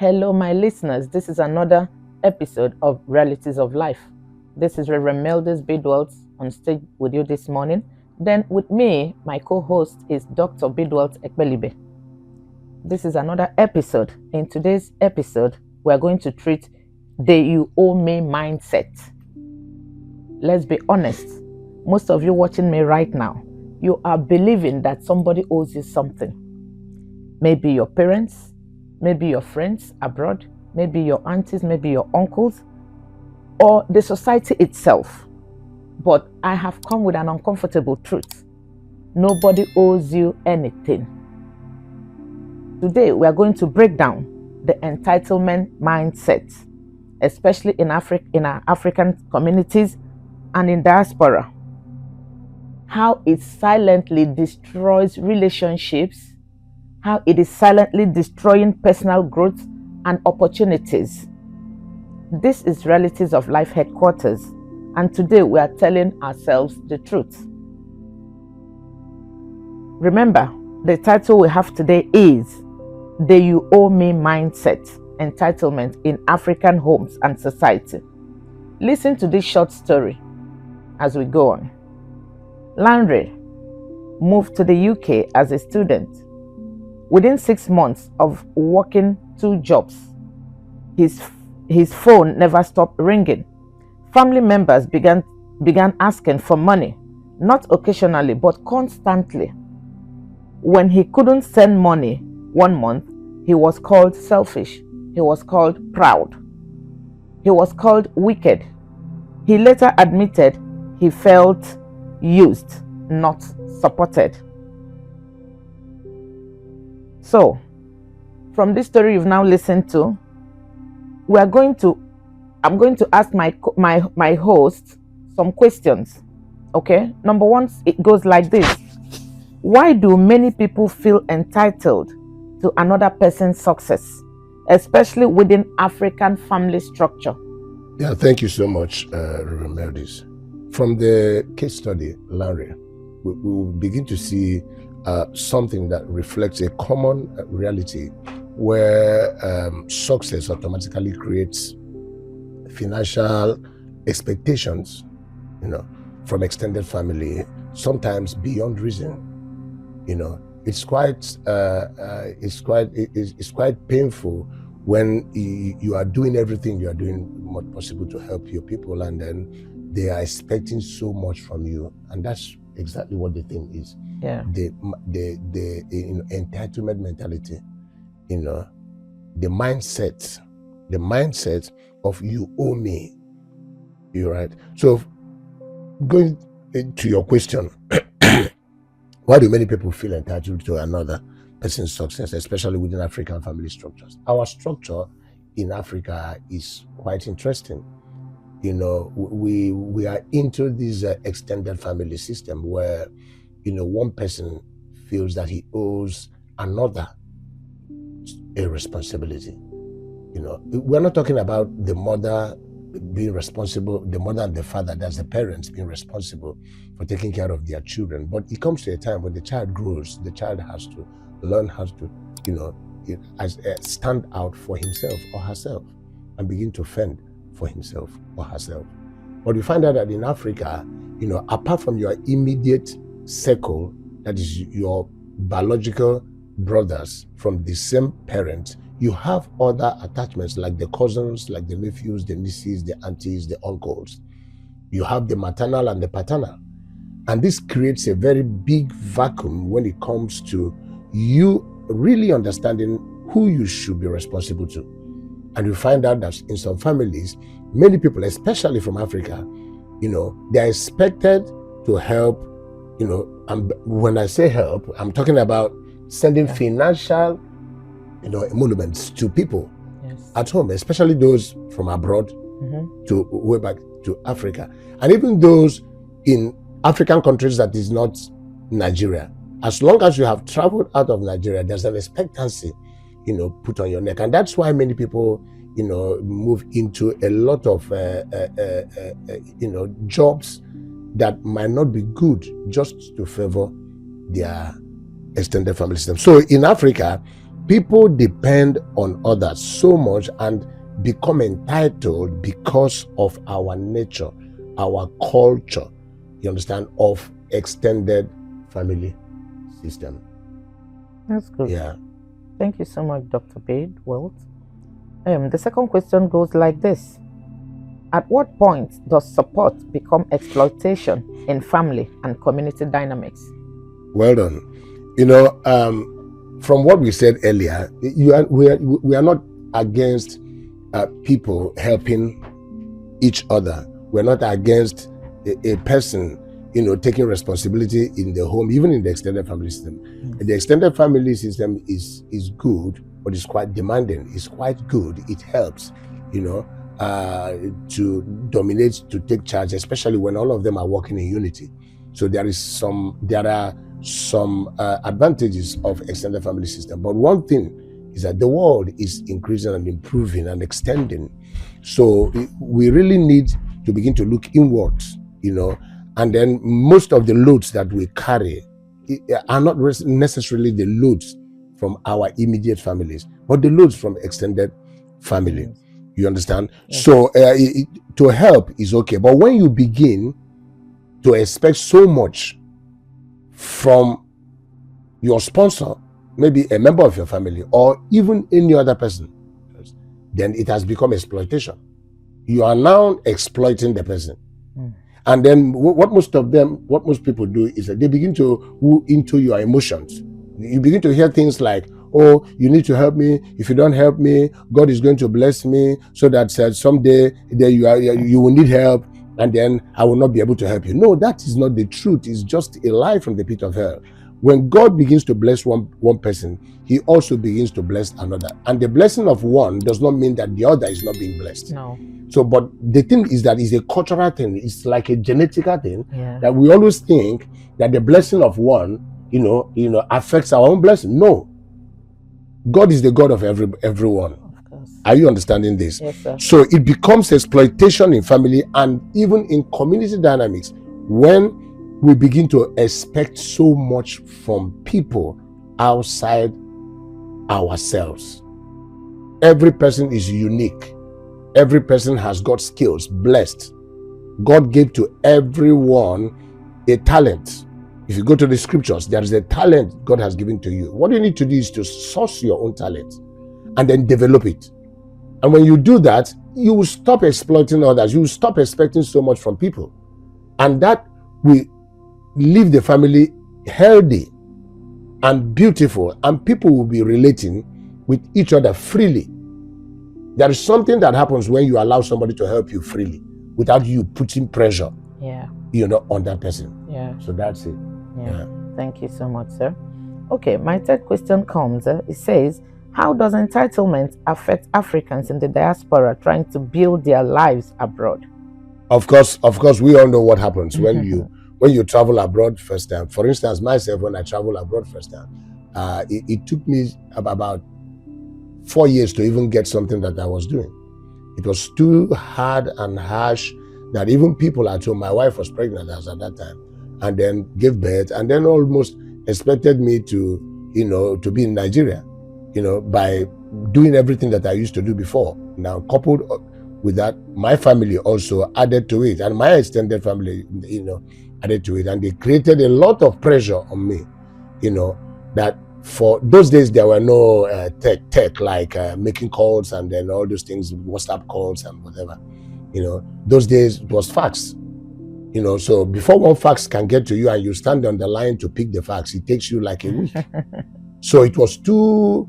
Hello, my listeners. This is another episode of Realities of Life. This is Reverend Meldis Bidwelt on stage with you this morning. Then with me, my co-host is Dr. Bidwelt Ekbelibe. This is another episode. In today's episode, we're going to treat the you owe me mindset. Let's be honest. Most of you watching me right now, you are believing that somebody owes you something. Maybe your parents, maybe your friends abroad, maybe your aunties, maybe your uncles, or the society itself. But I have come with an uncomfortable truth. Nobody owes you anything. Today, we are going to break down the entitlement mindset, especially in our African communities and in diaspora. How it silently destroys relationships, how it is silently destroying personal growth and opportunities. This is Realities of Life headquarters, and today we are telling ourselves the truth. Remember, the title we have today is The You Owe Me Mindset, Entitlement in African Homes and Society. Listen to this short story as we go on. Landry moved to the UK as a student. Within 6 months of working 2 jobs, his phone never stopped ringing. Family members began asking for money, not occasionally, but constantly. When he couldn't send money 1 month, he was called selfish. He was called proud. He was called wicked. He later admitted he felt used, not supported. So, from this story you've now listened to, I'm going to ask my host some questions. Okay? Number 1, it goes like this. Why do many people feel entitled to another person's success, especially within African family structure? Yeah, thank you so much, Reverend Meldis. From the case study, Larry, we will begin to see something that reflects a common reality where success automatically creates financial expectations, from extended family, sometimes beyond reason. It's quite painful when you are doing everything you are doing what possible to help your people, and then they are expecting so much from you, and that's exactly what the thing is. Yeah. The entitlement mentality, the mindset of you owe me. You're right. So going to your question, why do many people feel entitled to another person's success, especially within African family structures? Our structure in Africa is quite interesting. We are into this extended family system where, one person feels that he owes another a responsibility. We're not talking about the mother being responsible, the mother and the father, that's the parents being responsible for taking care of their children. But it comes to a time when the child grows, the child has to learn how to, stand out for himself or herself and begin to fend for himself or herself. But we find out that in Africa, apart from your immediate circle, that is your biological brothers from the same parent, you have other attachments like the cousins, like the nephews, the nieces, the aunties, the uncles. You have the maternal and the paternal. And this creates a very big vacuum when it comes to you really understanding who you should be responsible to. And you find out that in some families, many people, especially from Africa, they are expected to help, and when I say help, I'm talking about sending financial, emoluments to people at home, especially those from abroad to way back to Africa. And even those in African countries that is not Nigeria. As long as you have traveled out of Nigeria, there's an expectancy, put on your neck. And that's why many people, move into a lot of, jobs that might not be good just to favor their extended family system. So in Africa, people depend on others so much and become entitled because of our nature, our culture, you understand, of extended family system. That's good. Yeah. Thank you so much, Dr. Bade. Well, the second question goes like this. At what point does support become exploitation in family and community dynamics? Well done. You know, from what we said earlier, we are not against people helping each other. We're not against a person, you know, taking responsibility in the home, even in the extended family system. The extended family system is good, but it's quite demanding. It's quite good. It helps, you know, to dominate, to take charge, especially when all of them are working in unity. So there are some advantages of extended family system. But one thing is that the world is increasing and improving and extending. So we really need to begin to look inwards, you know, and then most of the loads that we carry are not necessarily the loads from our immediate families, but the loads from extended family. Yes. You understand? Yes. So to help is okay, but when you begin to expect so much from your sponsor, maybe a member of your family, or even any other person, then it has become exploitation. You are now exploiting the person. And then what most people do is that they begin to woo into your emotions. You begin to hear things like, oh, you need to help me. If you don't help me, God is going to bless me, so that someday you will need help, and then I will not be able to help you. No, that is not the truth. It's just a lie from the pit of hell. When God begins to bless one person, he also begins to bless another. And the blessing of one does not mean that the other is not being blessed. No. So, but the thing is that it's a cultural thing. It's like a genetical thing, that we always think that the blessing of one, you know, affects our own blessing. No. God is the God of everyone. Are you understanding this? Yes, sir. So it becomes exploitation in family and even in community dynamics when we begin to expect so much from people outside ourselves. Every person is unique. Every person has got skills, blessed. God gave to everyone a talent. If you go to the scriptures, there is a talent God has given to you. What you need to do is to source your own talent and then develop it. And when you do that, you will stop exploiting others. You will stop expecting so much from people. And that will leave the family healthy and beautiful, and people will be relating with each other freely. There is something that happens when you allow somebody to help you freely without you putting pressure, you know, on that person. So that's it. Thank you so much, sir. Okay, my third question comes. It says, how does entitlement affect Africans in the diaspora trying to build their lives abroad? Of course, we all know what happens when you travel abroad first time. For instance, myself, when I traveled abroad first time, it took me about 4 years to even get something that I was doing. It was too hard and harsh that even people at home, my wife was pregnant at that time, and then gave birth, and then almost expected me to, you know, to be in Nigeria, you know, by doing everything that I used to do before. Now, coupled with that, my family also added to it, and my extended family, you know, added to it, and they created a lot of pressure on me, you know, that for those days there were no tech like making calls and then all those things, WhatsApp calls and whatever, you know. Those days it was fax, you know. So before one fax can get to you and you stand on the line to pick the fax, it takes you like a week. So it was too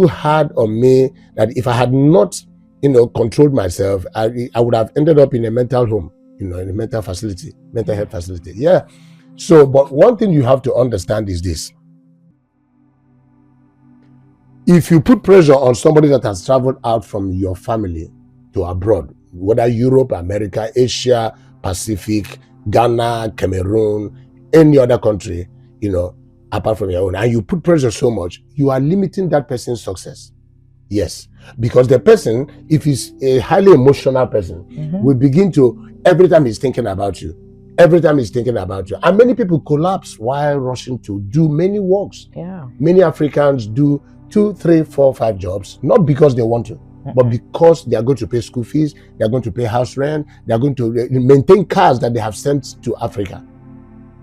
hard on me that if I had not, you know, controlled myself, I would have ended up in a mental home, you know, in a mental health facility. Yeah. So, but one thing you have to understand is this. If you put pressure on somebody that has traveled out from your family to abroad, whether Europe, America, Asia, Pacific, Ghana, Cameroon, any other country, you know, apart from your own, and you put pressure so much, you are limiting that person's success. Yes, because the person, if he's a highly emotional person, will begin to, every time he's thinking about you, and many people collapse while rushing to do many works. Many Africans do 2, 3, 4, 5 jobs, not because they want to, but because they are going to pay school fees, they are going to pay house rent, they are going to maintain cars that they have sent to Africa.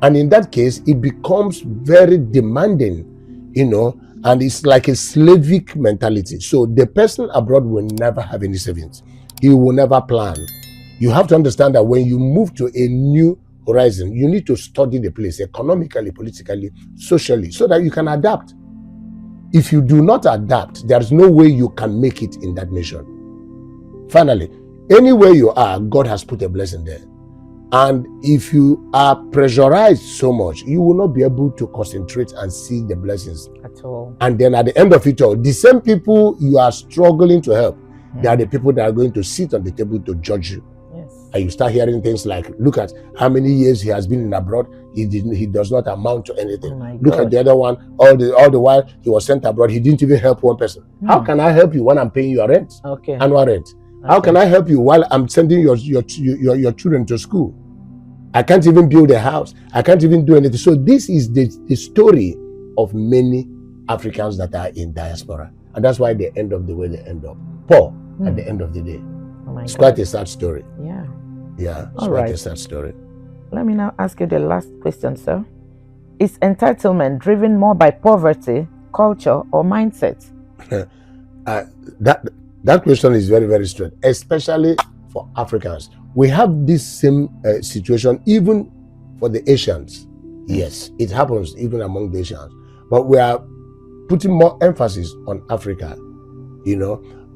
And in that case, it becomes very demanding, and it's like a slavic mentality. So the person abroad will never have any savings. He will never plan. You have to understand that when you move to a new horizon, you need to study the place economically, politically, socially, so that you can adapt. If you do not adapt, there's no way you can make it in that nation. Finally, anywhere you are, God has put a blessing there. And if you are pressurized so much, you will not be able to concentrate and see the blessings at all. And then at the end of it all, the same people you are struggling to help, they are the people that are going to sit on the table to judge you. Yes. And you start hearing things like, look at how many years he has been in abroad. He does not amount to anything. Oh look at the other one, all the while he was sent abroad, he didn't even help one person. How can I help you when I'm paying your rent? Annual rent. How can I help you while I'm sending your children to school? I can't even build a house. I can't even do anything. So this is the story of many Africans that are in diaspora. And that's why they end up the way they end up. Poor at the end of the day. It's quite a sad story. Yeah. Yeah, it's quite a sad story. Let me now ask you the last question, sir. Is entitlement driven more by poverty, culture, or mindset? That question is very, very straight, especially for Africans. We have this same situation even for the Asians. Yes, it happens even among the Asians. But we are putting more emphasis on Africa,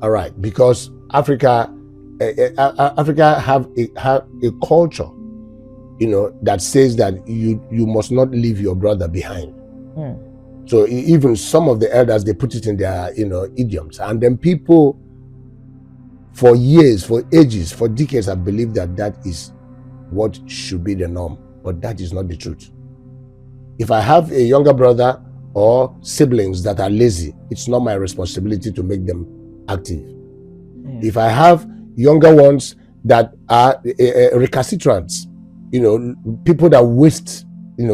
all right, because Africa have a culture, that says that you must not leave your brother behind. So even some of the elders, they put it in their idioms, and then people for years, for ages, for decades have believed that is what should be the norm, but that is not the truth. If I have a younger brother or siblings that are lazy, it's not my responsibility to make them active. If I have younger ones that are recalcitrants, people that waste,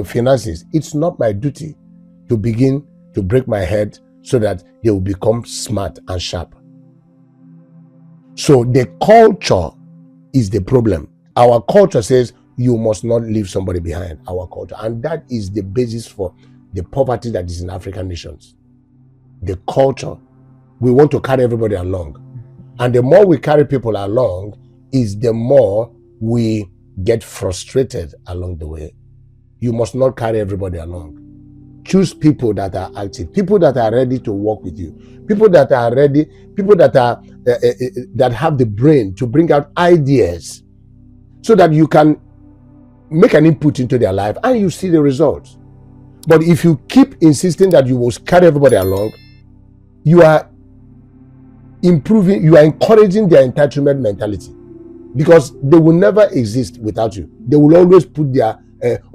finances, it's not my duty to begin to break my head so that they will become smart and sharp. So the culture is the problem. Our culture says you must not leave somebody behind, our culture. And that is the basis for the poverty that is in African nations. The culture. We want to carry everybody along. And the more we carry people along, is the more we get frustrated along the way. You must not carry everybody along. Choose people that are active, people that are ready to work with you, people that are ready, people that are that have the brain to bring out ideas so that you can make an input into their life and you see the results. But if you keep insisting that you will carry everybody along, you are encouraging their entitlement mentality, because they will never exist without you. They will always put their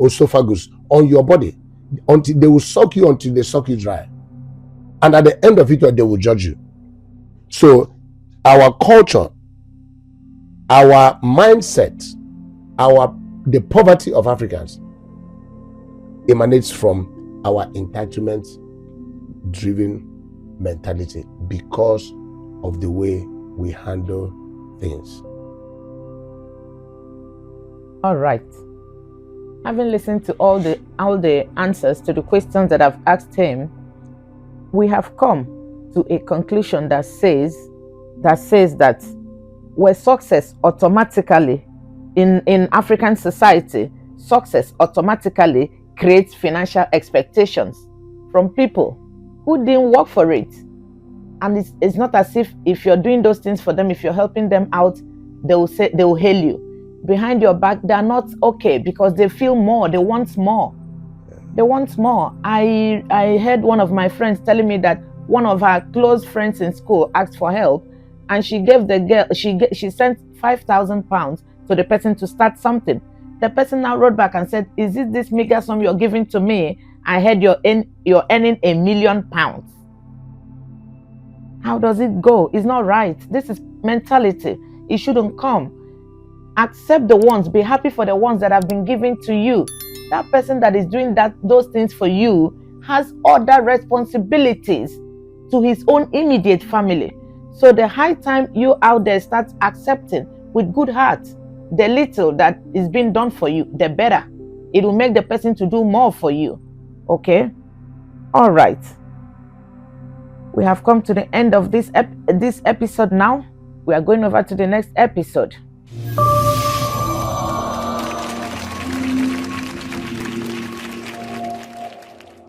esophagus on your body until they will suck you until they suck you dry. And at the end of it, they will judge you. So our culture, our mindset, the poverty of Africans emanates from our entitlement-driven mentality because of the way we handle things. All right. Having listened to all the answers to the questions that I've asked him, we have come to a conclusion that says that where success automatically in African society, success automatically creates financial expectations from people who didn't work for it. And it's not as if you're doing those things for them, if you're helping them out, they will hail you. Behind your back, they're not okay because they feel more, they want more. They want more. I heard one of my friends telling me that one of her close friends in school asked for help, and she gave the girl, she sent £5,000 to the person to start something. The person now wrote back and said, "Is it this mega sum you're giving to me? I heard you're earning £1 million. How does it go? It's not right. This is mentality. It shouldn't come. Accept the ones, be happy for the ones that have been given to you. That person that is doing those things for you has other responsibilities to his own immediate family. So the high time you out there start accepting with good heart the little that is being done for you, the better. It will make the person to do more for you. Okay? All right. We have come to the end of this episode now. We are going over to the next episode.